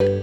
Now,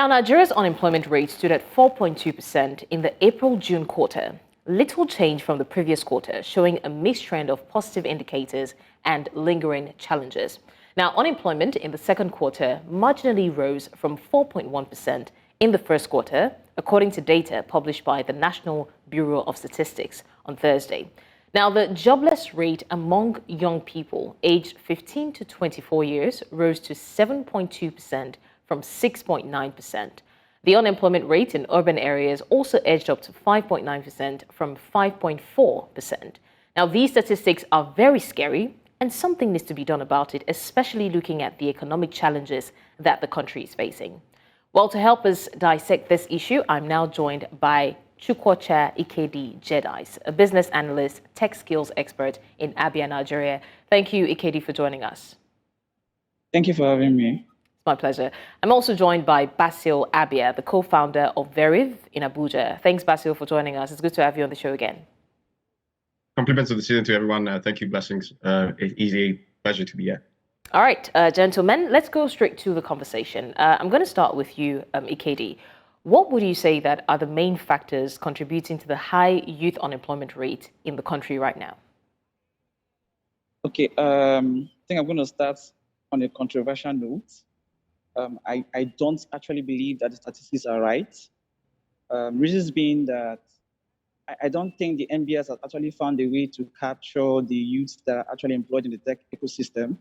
Nigeria's unemployment rate stood at 4.2% in the April-June quarter. Little change from the previous quarter, showing a mixed trend of positive indicators and lingering challenges. Now, unemployment in the second quarter marginally rose from 4.1% in the first quarter, according to data published by the National Bureau of Statistics on Thursday. Now, the jobless rate among young people aged 15 to 24 years rose to 7.2% from 6.9%. The unemployment rate in urban areas also edged up to 5.9% from 5.4%. Now, these statistics are very scary, and something needs to be done about it, especially looking at the economic challenges that the country is facing. Well, to help us dissect this issue, I'm now joined by Chukwuocha Ikedi Jedice, a business analyst, tech skills expert in Abia, Nigeria. Thank you, Ikedi, for joining us. Thank you for having me. It's my pleasure. I'm also joined by Basil Abia, the co-founder of Veriv in Abuja. Thanks, Basil, for joining us. It's good to have you on the show again. Compliments of the season to everyone. Thank you, blessings. It's a pleasure to be here. All right, gentlemen, let's go straight to the conversation. I'm going to start with you, Ikedi. What would you say that are the main factors contributing to the high youth unemployment rate in the country right now? Okay, I think I'm going to start on a controversial note. I don't actually believe that the statistics are right. Reasons being that I don't think the NBS has actually found a way to capture the youth that are actually employed in the tech ecosystem.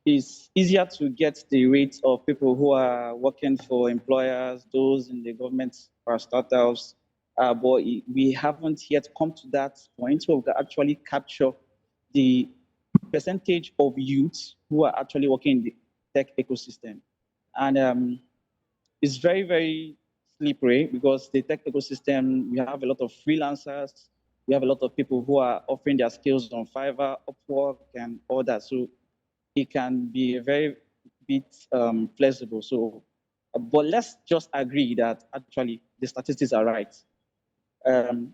It's easier to get the rates of people who are working for employers, those in the government or startups, but we haven't yet come to that point where we can actually capture the percentage of youth who are actually working in the tech ecosystem. And it's very, very slippery because the tech ecosystem, we have a lot of freelancers, we have a lot of people who are offering their skills on Fiverr, Upwork, and all that. So it can be a very bit flexible. So, but let's just agree that actually the statistics are right. A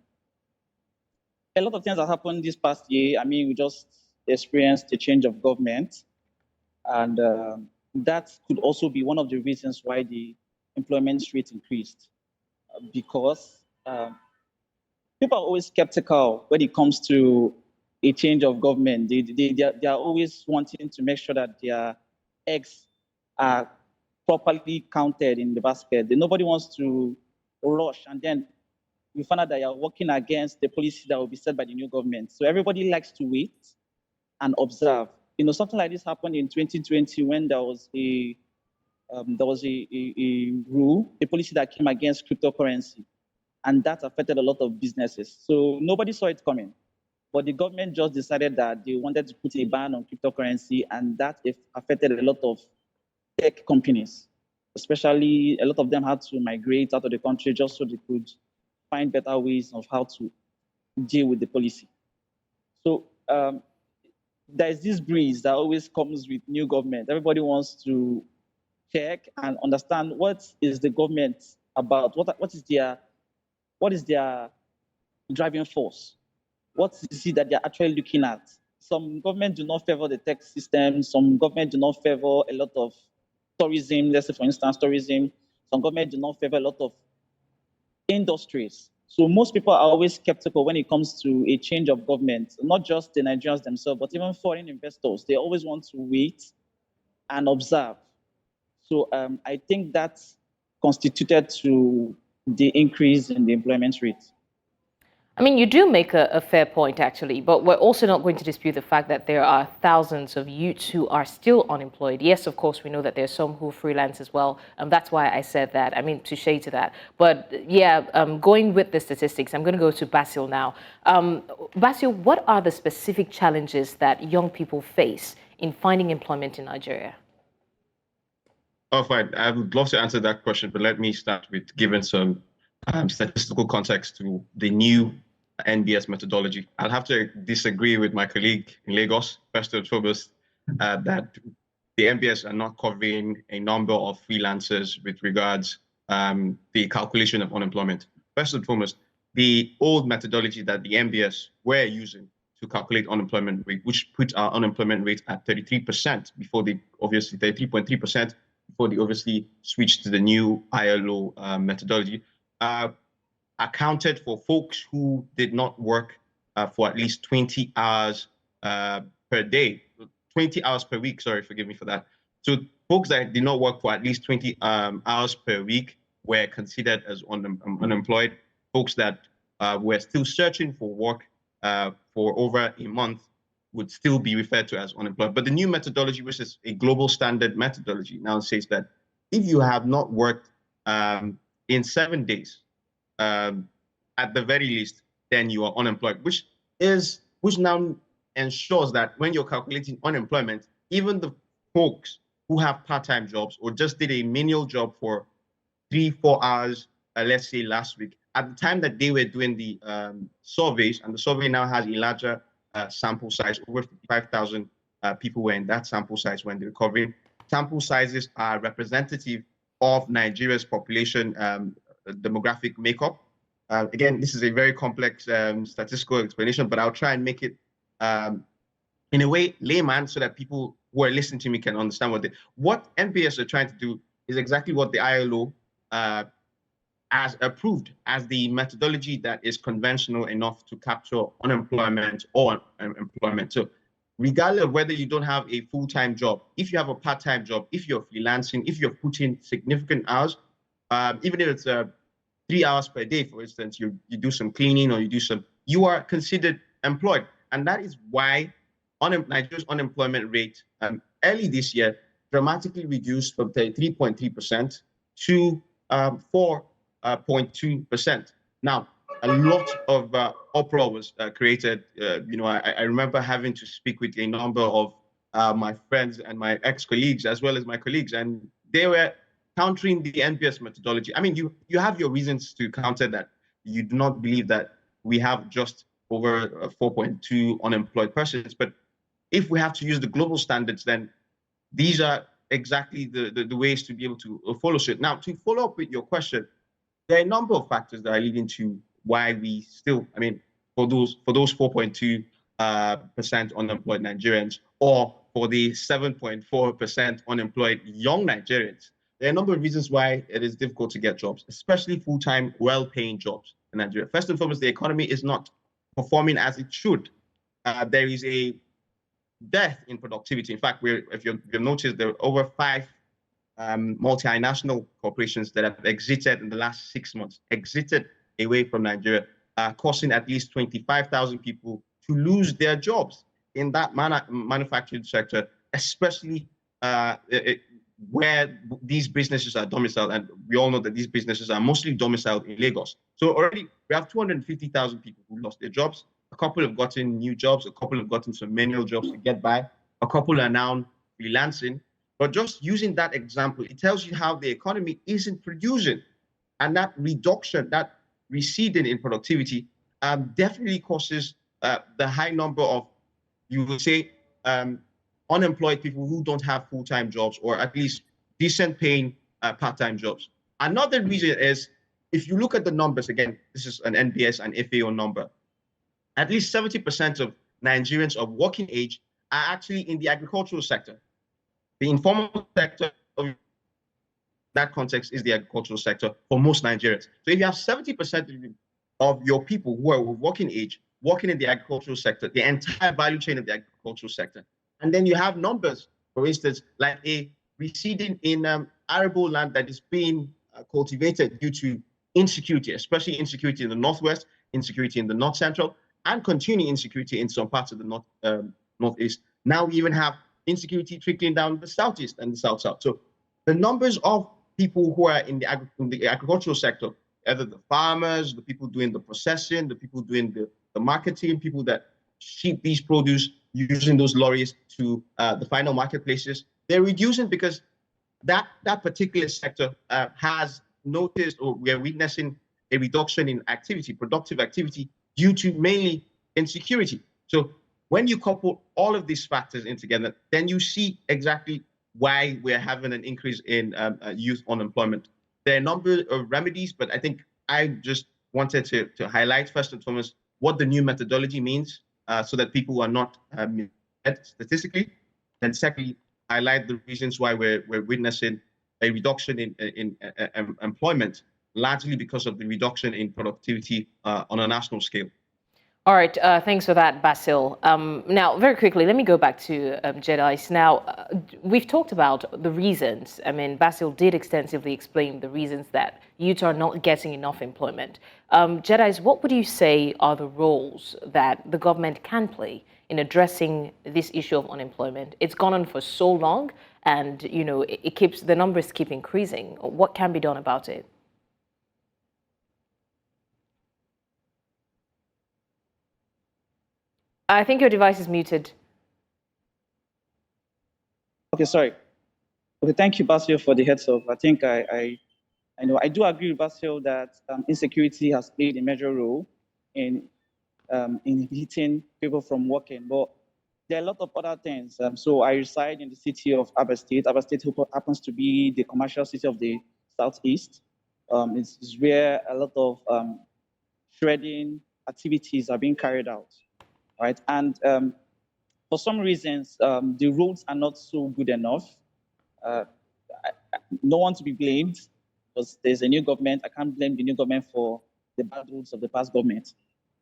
lot of things have happened this past year. I mean, we just experienced the change of government, and that could also be one of the reasons why the employment rate increased, because people are always skeptical when it comes to a change of government. They are always wanting to make sure that their eggs are properly counted in the basket. Nobody wants to rush, and then you find out that you're working against the policy that will be set by the new government. So everybody likes to wait and observe. You know, something like this happened in 2020 when there was a rule, a policy that came against cryptocurrency, and that affected a lot of businesses. So nobody saw it coming, but the government just decided that they wanted to put a ban on cryptocurrency, and that affected a lot of tech companies. Especially, a lot of them had to migrate out of the country just so they could find better ways of how to deal with the policy. So there's this breeze that always comes with new government. Everybody wants to check and understand what is the government about, what is their driving force, what is it that they're actually looking at. Some governments do not favor the tech system, some governments do not favor a lot of tourism, let's say for instance tourism, some governments do not favor a lot of industries. So most people are always skeptical when it comes to a change of government, not just the Nigerians themselves, but even foreign investors. They always want to wait and observe. So I think that's constituted to the increase in the employment rate. I mean, you do make a fair point, actually, but we're also not going to dispute the fact that there are thousands of youths who are still unemployed. Yes, of course, we know that there's some who freelance as well, and that's why I said that. I mean, touche to that. But yeah, going with the statistics, I'm going to go to Basil now. Basil, what are the specific challenges that young people face in finding employment in Nigeria? Oh, fine. I would love to answer that question, but let me start with giving some statistical context to the new NBS methodology. I'll have to disagree with my colleague in Lagos, Pastor Tobus, that the NBS are not covering a number of freelancers with regards the calculation of unemployment. First and foremost, the old methodology that the NBS were using to calculate unemployment rate, which put our unemployment rate at 33% before they obviously 33.3% before they obviously switched to the new ILO methodology, accounted for folks who did not work for at least 20 hours per day, 20 hours per week. Sorry, forgive me for that. So folks that did not work for at least 20 hours per week were considered as unemployed. Folks that were still searching for work for over a month would still be referred to as unemployed. But the new methodology, which is a global standard methodology, now says that if you have not worked in 7 days, at the very least, then you are unemployed, which now ensures that when you're calculating unemployment, even the folks who have part-time jobs or just did a menial job for 3-4 hours, let's say last week, at the time that they were doing the surveys, and the survey now has a larger sample size, over 55,000 people were in that sample size when they were covering. Sample sizes are representative of Nigeria's population demographic makeup. Again, this is a very complex statistical explanation, but I'll try and make it in a way layman so that people who are listening to me can understand what NBS are trying to do is exactly what the ILO has approved as the methodology that is conventional enough to capture unemployment or employment. So regardless of whether you don't have a full-time job, if you have a part-time job, if you're freelancing, if you're putting significant hours, even if it's 3 hours per day, for instance, you do some cleaning or you are considered employed. And that is why Nigeria's unemployment rate early this year dramatically reduced from 33.3% to 4.2%. Now, a lot of uproar was created. I remember having to speak with a number of my friends and my ex-colleagues, as well as my colleagues, and they were countering the NBS methodology. I mean, you have your reasons to counter that. You do not believe that we have just over 4.2 unemployed persons, but if we have to use the global standards, then these are exactly the ways to be able to follow it. Now, to follow up with your question, there are a number of factors that are leading to why we still, I mean, for those 4.2% unemployed Nigerians, or for the 7.4% unemployed young Nigerians, there are a number of reasons why it is difficult to get jobs, especially full-time, well-paying jobs in Nigeria. First and foremost, the economy is not performing as it should. There is a death in productivity. In fact, if you've noticed, there are over 5 multinational corporations that have exited in the last 6 months, exited away from Nigeria, causing at least 25,000 people to lose their jobs in that manufacturing sector, especially where these businesses are domiciled. And we all know that these businesses are mostly domiciled in Lagos. So already we have 250,000 people who lost their jobs. A couple have gotten new jobs. A couple have gotten some manual jobs to get by. A couple are now freelancing. But just using that example, it tells you how the economy isn't producing. And that reduction, that receding in productivity definitely causes the high number of, you would say, unemployed people who don't have full-time jobs, or at least decent paying part-time jobs. Another reason is, if you look at the numbers, again, this is an NBS and FAO number, at least 70% of Nigerians of working age are actually in the agricultural sector. The informal sector of that context is the agricultural sector for most Nigerians. So if you have 70% of your people who are working age, working in the agricultural sector, the entire value chain of the agricultural sector, and then you have numbers, for instance, like a receding in arable land that is being cultivated due to insecurity, especially insecurity in the northwest, insecurity in the north central, and continuing insecurity in some parts of the northeast. Now we even have insecurity trickling down the southeast and the south-south. So the numbers of people who are in the agricultural sector, either the farmers, the people doing the processing, the people doing the marketing, people that ship these produce using those lorries to the final marketplaces, they're reducing because that particular sector has noticed, or we're witnessing a reduction in activity, productive activity, due to mainly insecurity. So when you couple all of these factors in together, then you see exactly why we're having an increase in youth unemployment. there are a number of remedies, but I think I just wanted to highlight first and foremost what the new methodology means so that people are not misled statistically. And secondly, highlight the reasons why we're witnessing a reduction in employment, largely because of the reduction in productivity on a national scale. All right, thanks for that, Basil. Now, very quickly, let me go back to Jedice. Now, we've talked about the reasons. I mean, Basil did extensively explain the reasons that youth are not getting enough employment. Jedice, what would you say are the roles that the government can play in addressing this issue of unemployment? It's gone on for so long, and you know, the numbers keep increasing. What can be done about it? I think your device is muted. Okay, sorry. Okay, thank you, Basil, for the heads up. I think I know I do agree with Basil that insecurity has played a major role in inhibiting people from working, but there are a lot of other things. So I reside in the city of Abia State. Abia State happens to be the commercial city of the southeast. It's where a lot of shredding activities are being carried out, right? And for some reasons, the roads are not so good enough. No one to be blamed because there's a new government. I can't blame the new government for the bad roads of the past government.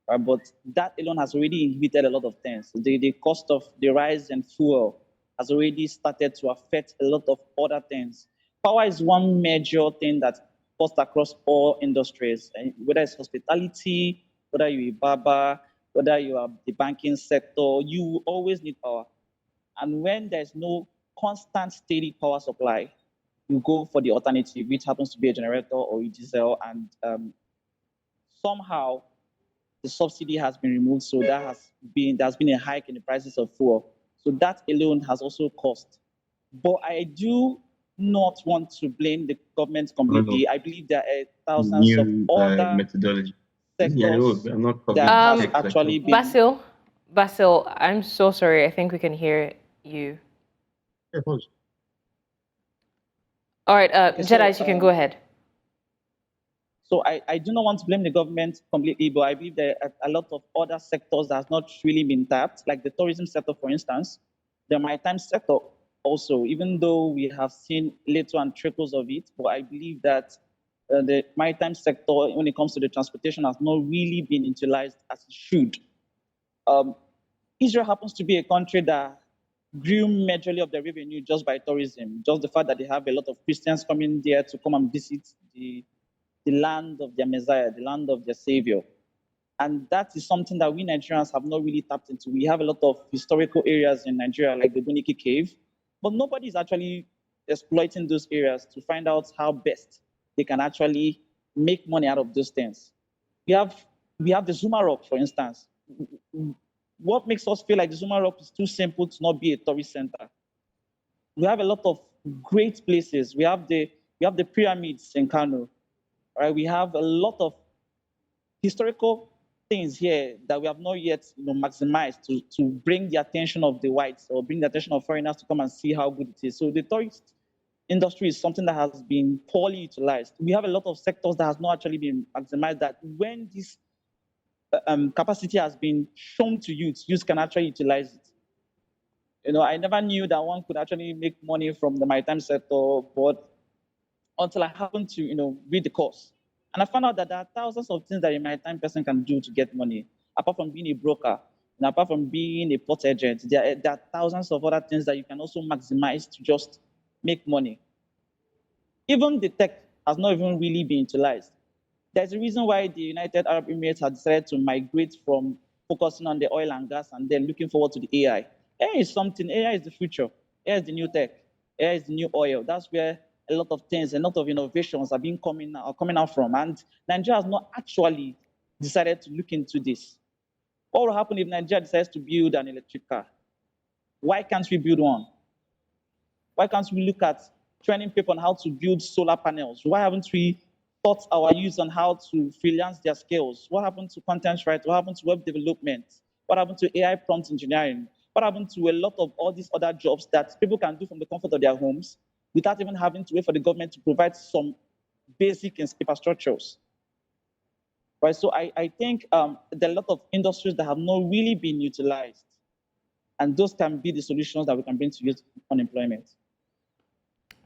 But that alone has already inhibited a lot of things. The cost of the rise in fuel has already started to affect a lot of other things. Power is one major thing that cost across all industries, whether it's hospitality, whether you're a barber, whether you are the banking sector, you always need power. And when there's no constant, steady power supply, you go for the alternative, which happens to be a generator or a diesel, and somehow the subsidy has been removed, so there's been a hike in the prices of fuel. So that alone has also cost. But I do not want to blame the government completely. I believe there are thousands of other methodology. sectors I'm not that has actually been. Basil, I'm so sorry. I think we can hear you. Yeah, All right, Jedice, you can go ahead. So I do not want to blame the government completely, but I believe there are a lot of other sectors that has not really been tapped, like the tourism sector, for instance, the maritime sector also, even though we have seen little and trickles of it, but I believe that the maritime sector, when it comes to the transportation, has not really been utilized as it should. Israel happens to be a country that grew majorly of their revenue just by tourism, just the fact that they have a lot of Christians coming there to come and visit the land of their Messiah, the land of their Savior. And that is something that we Nigerians have not really tapped into. We have a lot of historical areas in Nigeria, like the Buniki Cave, but nobody is actually exploiting those areas to find out how best they can actually make money out of those things. We have the Zuma Rock, for instance. What makes us feel like the Zuma Rock is too simple to not be a tourist center? We have a lot of great places. We have the pyramids in Kano. Right? We have a lot of historical things here that we have not yet maximized to bring the attention of the whites or bring the attention of foreigners to come and see how good it is. So the tourist industry is something that has been poorly utilized. We have a lot of sectors that has not actually been maximized, that when this capacity has been shown to youth can actually utilize it. I never knew that one could actually make money from the maritime sector, but until I happened to, read the course. And I found out that there are thousands of things that a maritime person can do to get money, apart from being a broker, and apart from being a port agent. There are thousands of other things that you can also maximize to just make money. Even the tech has not even really been utilized. There's a reason why the United Arab Emirates have decided to migrate from focusing on the oil and gas and then looking forward to the AI. AI is something, AI is the future. AI is the new tech. AI is the new oil. That's where a lot of things, a lot of innovations are coming out from. And Nigeria has not actually decided to look into this. What will happen if Nigeria decides to build an electric car? Why can't we build one? Why can't we look at training people on how to build solar panels? Why haven't we taught our youth on how to freelance their skills? What happened to content writing? What happened to web development? What happened to AI prompt engineering? What happened to a lot of all these other jobs that people can do from the comfort of their homes without even having to wait for the government to provide some basic infrastructures. Right, so I think there are a lot of industries that have not really been utilized, and those can be the solutions that we can bring to youth unemployment.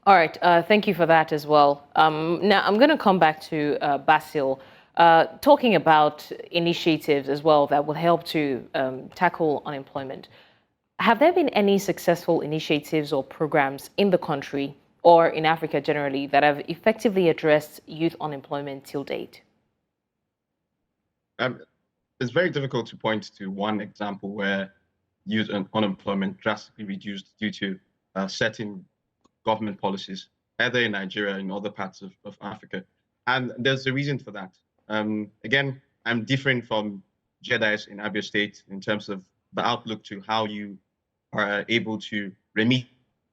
All right, thank you for that as well. Now, I'm going to come back to Basil, talking about initiatives as well that will help to tackle unemployment. Have there been any successful initiatives or programs in the country or in Africa generally that have effectively addressed youth unemployment till date? It's very difficult to point to one example where youth unemployment drastically reduced due to certain government policies, either in Nigeria or in other parts of Africa. And there's a reason for that. Again, I'm different from Jedice in Abia State in terms of the outlook to how you are able to remediate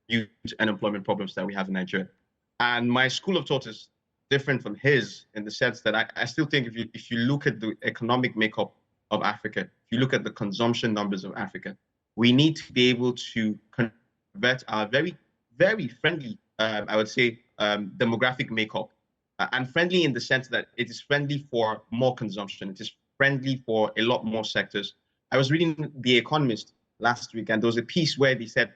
youth unemployment problems that we have in Nigeria. And my school of thought is different from his in the sense that I still think if you look at the economic makeup of Africa, if you look at the consumption numbers of Africa, we need to be able to convert our very, very friendly, I would say, demographic makeup. And friendly in the sense that it is friendly for more consumption. It is friendly for a lot more sectors. I was reading The Economist last week, and there was a piece where they said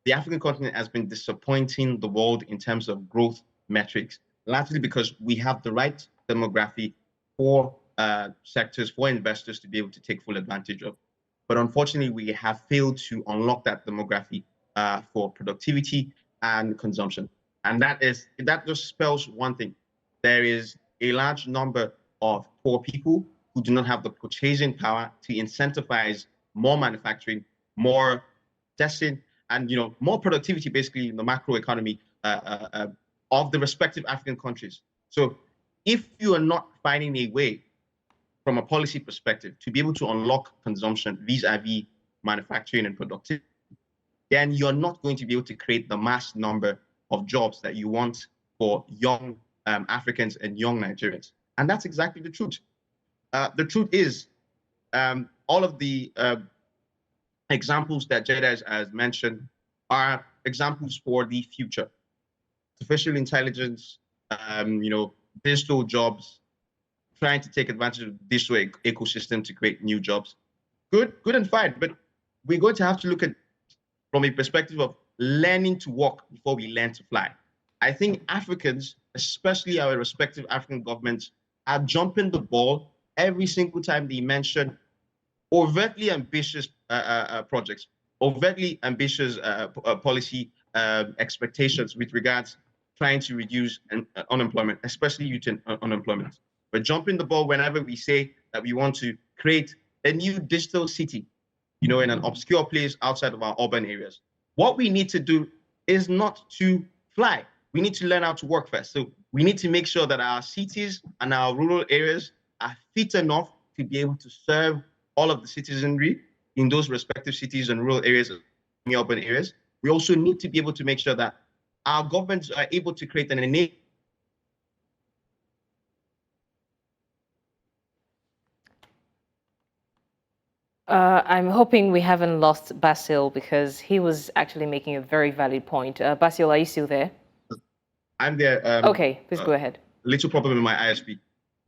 the African continent has been disappointing the world in terms of growth metrics, largely because we have the right demography for sectors, for investors to be able to take full advantage of. But unfortunately, we have failed to unlock that demography for productivity and consumption. And that just spells one thing. There is a large number of poor people who do not have the purchasing power to incentivize more manufacturing, more testing, and more productivity, basically, in the macro economy of the respective African countries. So if you are not finding a way from a policy perspective to be able to unlock consumption vis-a-vis manufacturing and productivity, then you're not going to be able to create the mass number of jobs that you want for young Africans and young Nigerians. And that's exactly the truth. The truth is, all of the examples that Jedice has mentioned are examples for the future. Artificial intelligence, digital jobs, trying to take advantage of the digital ecosystem to create new jobs. Good and fine, but we're going to have to look at from a perspective of learning to walk before we learn to fly. I think Africans, especially our respective African governments, are jumping the ball every single time they mention overtly ambitious projects, overtly ambitious policy expectations with regards trying to reduce unemployment, especially youth unemployment. We're jumping the ball whenever we say that we want to create a new digital city, in an obscure place outside of our urban areas. What we need to do is not to fly. We need to learn how to work first. So we need to make sure that our cities and our rural areas are fit enough to be able to serve all of the citizenry in those respective cities and rural areas, and urban areas. We also need to be able to make sure that our governments are able to create an enabling. I'm hoping we haven't lost Basil because he was actually making a very valid point. Basil, are you still there? I'm there. Okay, please go ahead. Little problem in my ISP.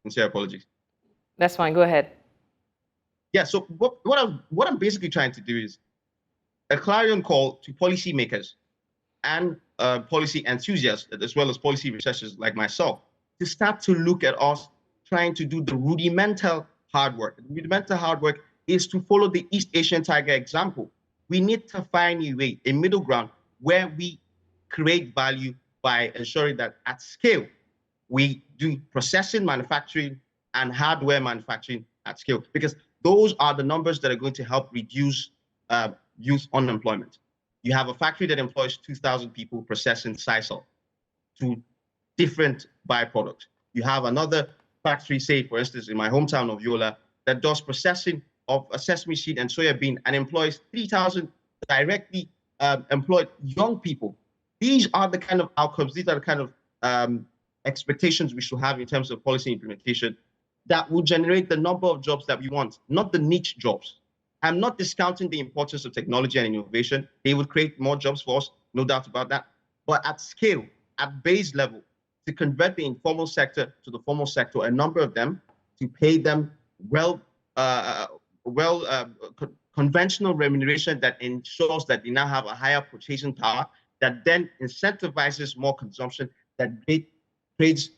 Sincere apologies. That's fine. Go ahead. Yeah. So what I'm basically trying to do is a clarion call to policymakers and policy enthusiasts, as well as policy researchers like myself, to start to look at us trying to do the rudimental hard work. The rudimental hard work is to follow the East Asian Tiger example. We need to find a way, a middle ground, where we create value by ensuring that at scale, we do processing, manufacturing, and hardware manufacturing at scale, because those are the numbers that are going to help reduce youth unemployment. You have a factory that employs 2,000 people processing sisal to different byproducts. You have another factory, say, for instance, in my hometown of Yola, that does processing of a sesame seed and soya bean and employs 3,000 directly employed young people. These are the kind of outcomes, these are the kind of expectations we should have in terms of policy implementation that will generate the number of jobs that we want, not the niche jobs. I'm not discounting the importance of technology and innovation. They would create more jobs for us, no doubt about that. But at scale, at base level, to convert the informal sector to the formal sector, a number of them, to pay them conventional remuneration that ensures that they now have a higher purchasing power, that then incentivizes more consumption, that creates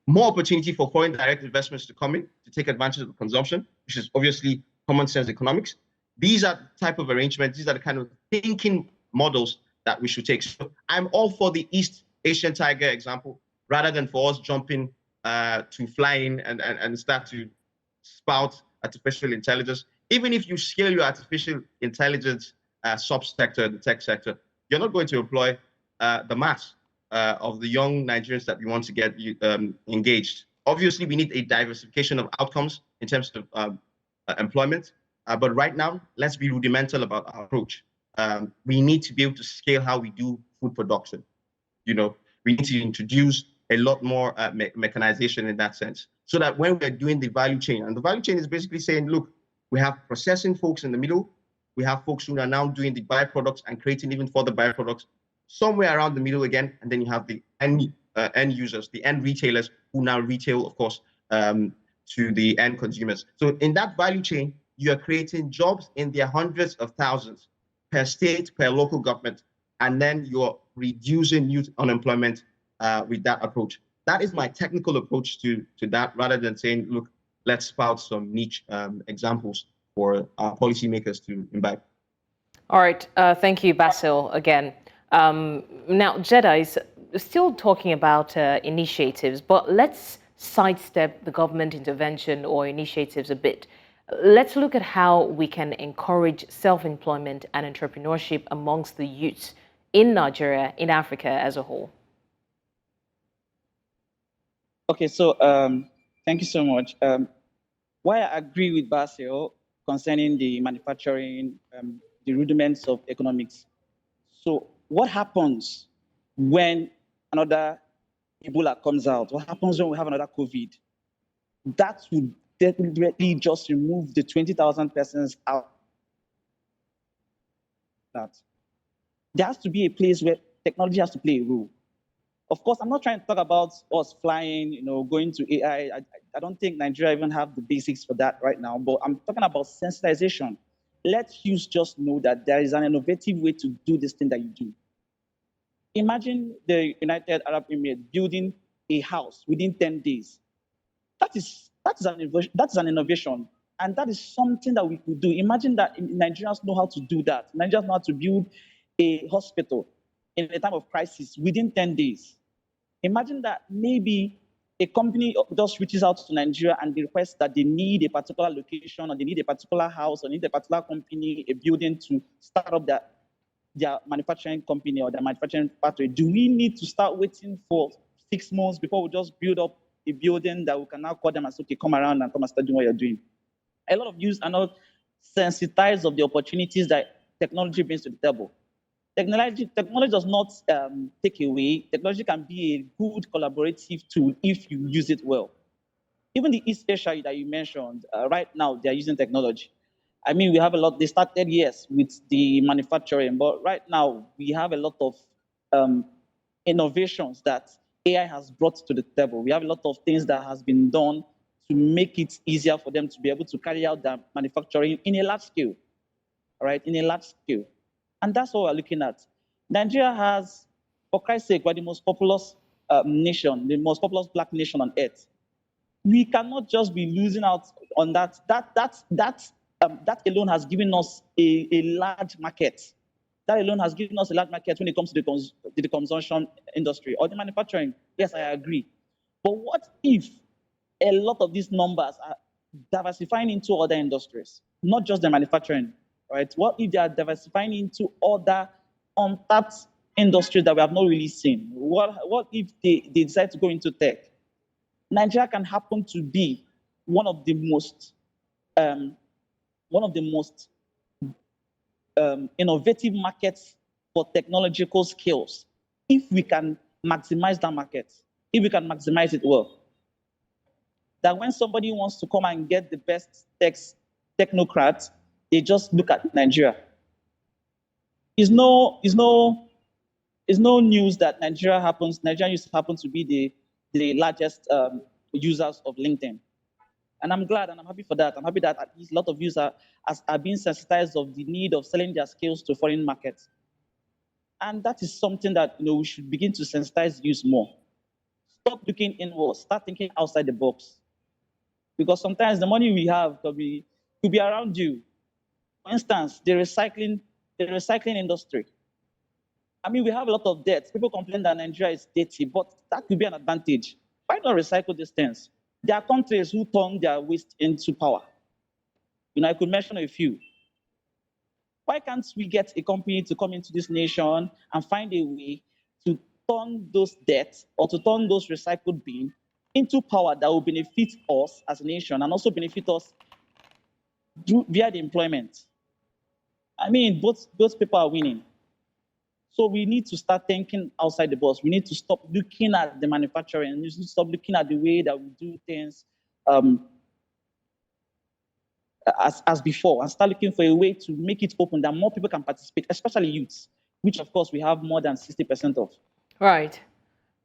more opportunity for foreign direct investments to come in to take advantage of the consumption, which is obviously common sense economics. These are the type of arrangements, these are the kind of thinking models that we should take. So I'm all for the East Asian Tiger example, rather than for us jumping to flying and start to spout artificial intelligence. Even if you scale your artificial intelligence subsector, the tech sector, you're not going to employ the mass of the young Nigerians that we want to get engaged. Obviously, we need a diversification of outcomes in terms of employment. But right now, let's be rudimental about our approach. We need to be able to scale how we do food production. We need to introduce a lot more mechanization in that sense, so that when we're doing the value chain, and the value chain is basically saying, look, we have processing folks in the middle, we have folks who are now doing the byproducts and creating even further byproducts somewhere around the middle again, and then you have the end users, the end retailers, who now retail, of course, to the end consumers. So in that value chain, you are creating jobs in their hundreds of thousands per state, per local government, and then you're reducing youth unemployment with that approach. That is my technical approach to that, rather than saying, look, let's spout some niche examples for our policymakers to imbibe. All right, thank you, Basil, again. Now, Jedice is still talking about initiatives, but let's sidestep the government intervention or initiatives a bit. Let's look at how we can encourage self-employment and entrepreneurship amongst the youths in Nigeria, in Africa as a whole. Okay, so thank you so much. Why I agree with Basil concerning the manufacturing, the rudiments of economics. So what happens when another Ebola comes out? What happens when we have another COVID? That would definitely just remove the 20,000 persons out. That there has to be a place where technology has to play a role. Of course, I'm not trying to talk about us flying, going to AI. I don't think Nigeria even have the basics for that right now, but I'm talking about sensitization. Let youth just know that there is an innovative way to do this thing that you do. Imagine the United Arab Emirates building a house within 10 days. That is an innovation, and that is something that we could do. Imagine that Nigerians know how to do that. Nigerians know how to build a hospital in a time of crisis within 10 days. Imagine that maybe a company just reaches out to Nigeria and they request that they need a particular location, or they need a particular house, or need a particular company, a building to start up their manufacturing company or their manufacturing factory. Do we need to start waiting for 6 months before we just build up a building that we can now call them and say, okay, come around and come and start doing what you're doing? A lot of youth are not sensitized of the opportunities that technology brings to the table. Technology does not take away. Technology can be a good collaborative tool if you use it well. Even the East Asia that you mentioned, right now they're using technology. I mean, we have a lot. They started, yes, with the manufacturing, but right now we have a lot of innovations that AI has brought to the table. We have a lot of things that has been done to make it easier for them to be able to carry out their manufacturing in a large scale, all right, in a large scale. And that's what we're looking at. Nigeria has, for Christ's sake, we're the most populous nation, the most populous Black nation on earth. We cannot just be losing out on that. That alone has given us a large market. That alone has given us a large market when it comes to the consumption industry or the manufacturing. Yes, I agree. But what if a lot of these numbers are diversifying into other industries, not just the manufacturing? Right? What if they are diversifying into other untapped industries that we have not really seen? What if they decide to go into tech? Nigeria can happen to be one of the most innovative markets for technological skills if we can maximize that market, if we can maximize it well. That when somebody wants to come and get the best technocrats, they just look at Nigeria. It's no news that Nigeria used to happen to be the largest users of LinkedIn. And I'm glad and I'm happy for that. I'm happy that at least a lot of users are being sensitized of the need of selling their skills to foreign markets. And that is something that we should begin to sensitize youth more. Stop looking inwards, start thinking outside the box. Because sometimes the money we have could be around you. For instance, the recycling industry. I mean, we have a lot of debt. People complain that Nigeria is dirty, but that could be an advantage. Why not recycle these things? There are countries who turn their waste into power. I could mention a few. Why can't we get a company to come into this nation and find a way to turn those debts or to turn those recycled bins into power that will benefit us as a nation and also benefit us via the employment? I mean, both people are winning. So we need to start thinking outside the box. We need to stop looking at the manufacturing. We need to stop looking at the way that we do things as before and start looking for a way to make it open that more people can participate, especially youths, which of course we have more than 60% of. Right.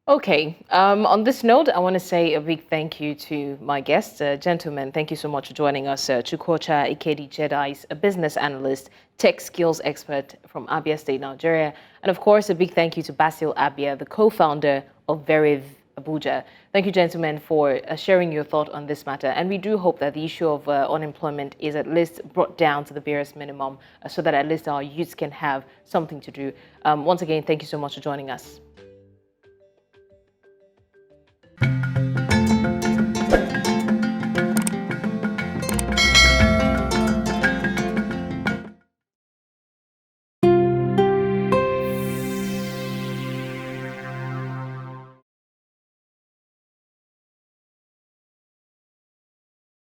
Okay. On this note, I want to say a big thank you to my guests. Gentlemen, thank you so much for joining us. Chukwuocha Ikedi, Jedice, a business analyst, tech skills expert from Abia State, Nigeria. And of course, a big thank you to Basil Abia, the co-founder of Veriv Abuja. Thank you, gentlemen, for sharing your thought on this matter. And we do hope that the issue of unemployment is at least brought down to the barest minimum so that at least our youths can have something to do. Once again, thank you so much for joining us.